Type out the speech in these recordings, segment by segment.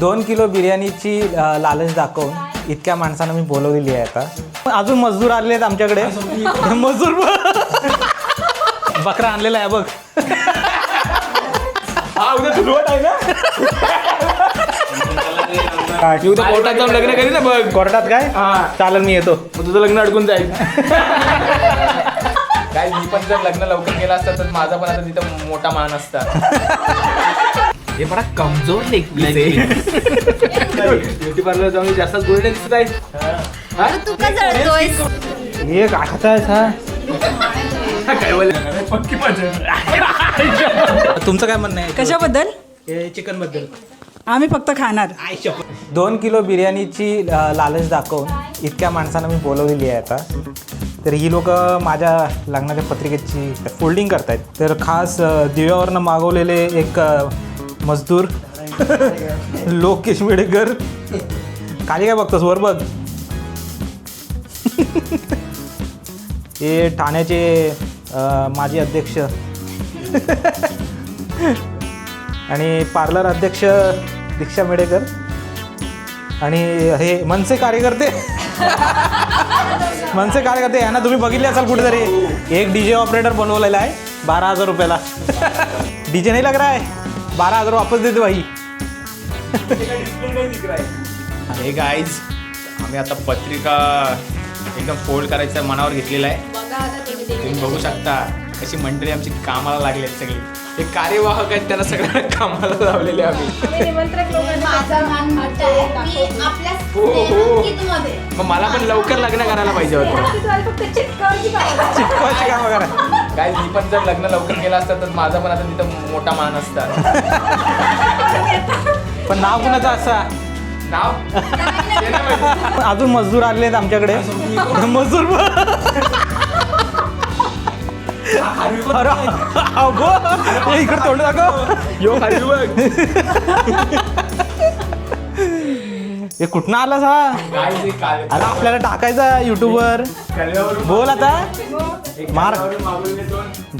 2 kilo बिर्याणीची लालच दाखवून इतक्या माणसांना मी बोलवलेली आहे आता. अजून मजदूर आलेले आहेत आमच्याकडे. मजदूर बकरा आणलेला आहे बघ. हा उद्या सुरुवात आहे ना. उद्या कोर्टात जाऊन लग्न करी ना बघ. कोर्टात काय? चालेल मी येतो. मग तुझं लग्न अडकून जाईल. काय मी पण जर लग्न लवकर केलं असतं तर माझा पण आता तिथं मोठा मान असता. हे बडा कमजोर ब्युटी पार्लर जाऊन जास्त गोल्डन दिसत आहे. तू का जळतोयस? हे काय खाताय हा? काय बोलले पक्की मजा. तुमचं काय म्हणणं आहे कशाबद्दल? चिकन बद्दल? आम्ही फक्त खाणार. 2 किलो बिर्याणीची लालच दाखवून इतक्या माणसांना मी बोलवलेली आहे आता. तर ही लोक माझ्या लग्नाच्या पत्रिकेची फोल्डिंग करतायत. तर खास दिव्यावरनं मागवलेले एक मजदूर लोकेश मेडेकर. खाली काय बघतोस? वर बघ. हे ठाण्याचे माजी अध्यक्ष आणि पार्लर अध्यक्ष दीक्षा मेडेकर आणि हे मनसे कार्यकर्ते. मनसे कार्यकर्ते यांना तुम्ही बघितले असाल कुठेतरी. एक डीजे ऑपरेटर बनवलेला आहे 12,000 रुपयाला. डीजे नाही लग रहा है, 12,000 वापस देते भाई. हे गाईज आम्ही आता पत्रिका एकदम फोल्ड करायचं मनावर घेतलेलं आहे. तुम्ही बघू शकता कशी मंडळी आमची कामाला लागली आहेत सगळी. हे कार्यवाहक आहेत त्यांना सगळ्यांना कामाला लावलेले आम्ही. मग मला पण लवकर लग्न करायला पाहिजे होतं. चिटकवायची कामं करा. काय मी पण जर लग्न लवकर केलं असतं तर माझा पण आता तिथं मोठा मान असता. पण नाव कुणाचं असा? नाव अजून मजदूर आलेले आहेत आमच्याकडे. मजदूर अरे इकडे तोंड दाखव. यो खाली बघ. हे कुठनं आलास हा? आता आपल्याला टाकायचा युट्यूबवर. बोल आता. मार.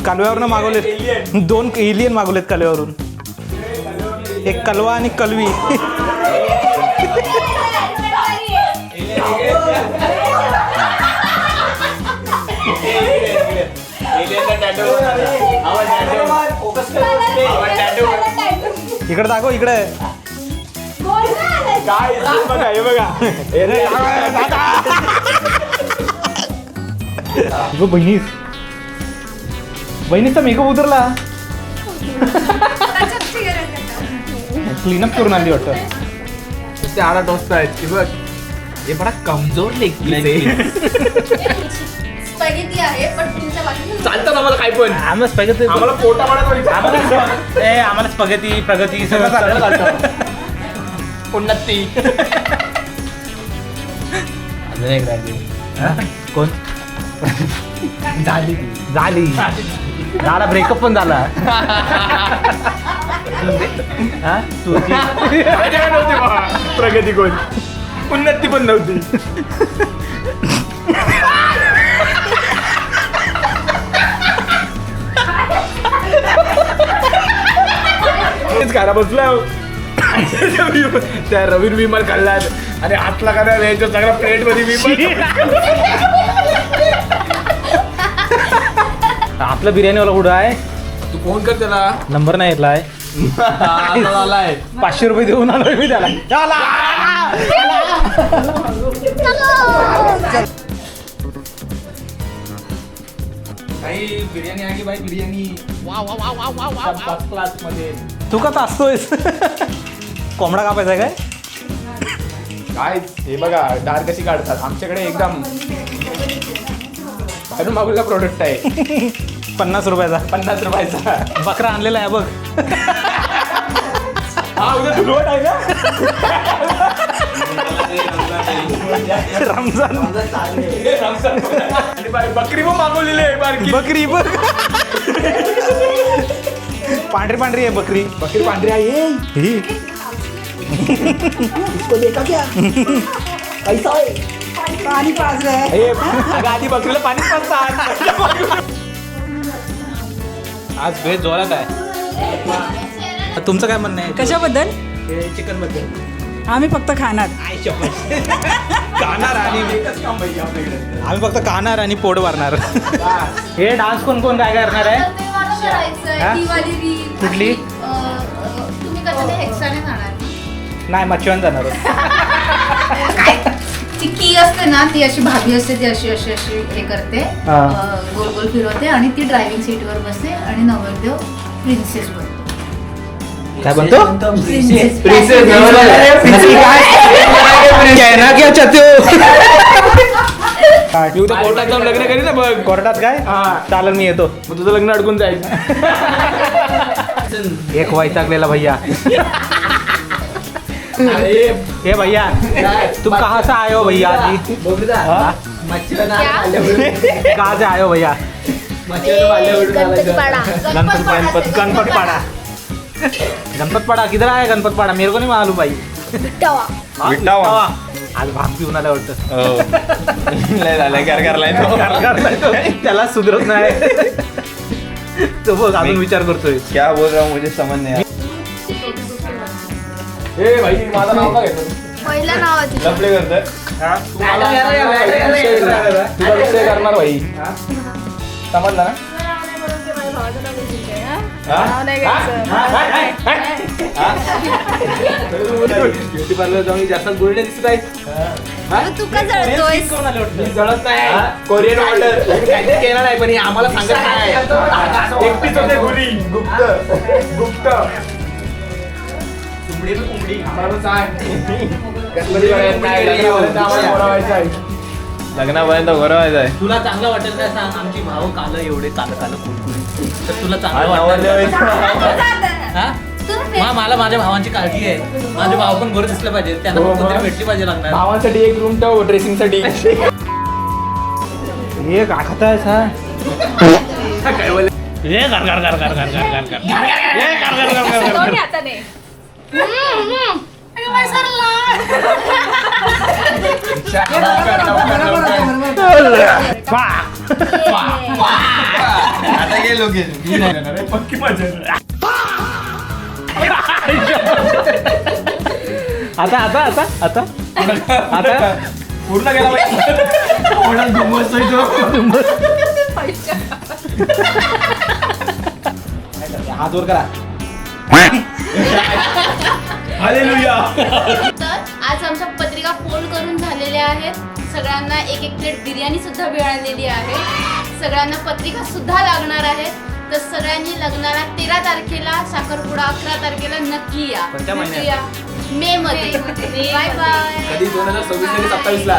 कालव्यावरनं मागवलेत 2 एलियन मागवलेत कालव्यावरून. एक कलवा आणि कलवी. इकडे दाखव इकडे. बघा हे बघा. बहिणीस बहिणीचा मेकअप उतरला. क्लीनअप करून आली वाटतं. ते 8 वाजता आहेत की बघ. हे बडा कमजोर स्पॅगेटी आहे पण तुमच्या बाजूला चालतं आम्हाला काय पण. आम्हाला स्पॅगेटी आम्हाला पोटा पाण्यात आम्हाला स्पॅगेटी प्रगती सगळं चालतं. उन्नती. अजून एक राहिली. कोण? झाली झाला. ब्रेकअप पण झाला. हा तुझी प्रगती कोण? उन्नती पण नव्हती. खायला बसला त्या रवीन विमान खाल्ला आणि हातला करा यायचं सगळ्या प्लेट मध्ये विमान. आपलं बिर्याणीवाला कुठं आहे? तू फोन कर त्याला. नंबर नाही येतलाय. 500 रुपये देऊन आलोय मी त्याला. काही बिर्याणी आली बाई. बिर्याणी फर्स्ट क्लास मध्ये. तू का तासतोयस? कोंबडा कापायचा काय? काय हे बघा डाळ कशी काढतात आमच्याकडे. एकदम बाहेरून मागवलेला प्रोडक्ट आहे. 50 रुपयाचा. 50 रुपयाचा बकरा आणलेला आहे बघ. हा उद्या सुरुवात आहे ना. रमजान. आणि बकरी पण मागवलेली आहे. बारकी बकरी बघ. पांढरी पांढरी आहे बकरी. बकरी पांढरी आहे. ही पाणी पाजलंय. हे अगं आधी बकरीला पाणी पाजतात. आज भेट जोरात आहे. तुमचं काय म्हणणं आहे? कशाबद्दल? चिकन बद्दल आम्ही फक्त खाणार. खाणार आणि एकच काम पाहिजे आपल्याकडे. आम्ही फक्त खाणार आणि पोट भरणार. हे डान्स कोण कोण काय करणार आहे? तर ते मला करायचंय. हा? ती वाली रील. कुठली? तुम्ही कसं ते हेक्साने खाणार? नाही मच्छीवान जाणार आहोत. ती की असते ना, ती अशी भाभी असते, ती अशी अशी अशी हे करते, हा. गोल गोल फिरवते आणि ती ड्रायव्हिंग सीटवर बसते आणि नवरदेव प्रिन्सेस बनतो. काय बनतो? प्रिन्सेस. कहना क्या चाहते हो? मी उद्या कोर्टात जाऊन लग्न करीन ना बघ. कोर्टात काय? हा. चालेल मी येतो. मग तुझं लग्न अडकून जाईल. एक वैतागलेला भैया. अरे हे भैया तुम कहाँ से आए हो भैया जी? हाँ? कहाँ से आए हो भैया? गणपत पाड़ा. गणपत पाड़ा किधर आया? गणपत पाड़ा मेरे को नहीं मालूम भाई. विटावा. आज भाग पिऊन आला वाटतं. लय झालं घर करलाय तो. त्याला सुधरत नाही. तो बघ अजून विचार करतोय. क्या बोल रहा हूँ मुझे समझ नहीं. ए भाई माझं नाव काय घेतो? पहिल्या नावाची लफडे करतोय. तुला विषय करणार भाई. समजलं ना? ब्युटी पार्लर जाऊन जास्त गोल्डन दिसत आहे. तू का जळतोयस? मी जळत नाही. कोरियन ऑर्डर काहीतरी केलं नाही पण हे आम्हाला सांगत नाही. एकटीच होते घरी. गुप्त कुंबडी आम्हाला सांग. गणपती लग्नापर्यंत घोरवायचं आहे. तुला चांगलं वाटेल काय सांग. आमची भाऊ काल एवढे काल कुरकुरी तर तुला चांगलं वाटेल हा? मला माझ्या भावांची काळजी आहे. माझे भाव पण गोरे दिसले पाहिजे. त्यांना पण कोणतरी भेटली पाहिजे लागणार. भावांसाठी एक रूम ठेव ड्रेसिंग साठी. हे काय खाताय सा? दोन्ही हाताने. आता गेलो पक्की मजा. आता आता आता आता आता पूर्ण गेला हात वर करा. तर आज आमच्या पत्रिका फोल्ड करून झालेल्या आहेत. सगळ्यांना एक एक प्लेट बिर्याणी सुद्धा मिळालेली आहे. सगळ्यांना पत्रिका सुद्धा लागणार आहेत. तर सगळ्यांनी लग्नाला 13 तारखेला साखरपुडा, 11 तारखेला नक्की या. कोणत्या महिन्यात? नक्की या. मे मध्ये. Bye bye. कधी 2026 ला 27 ला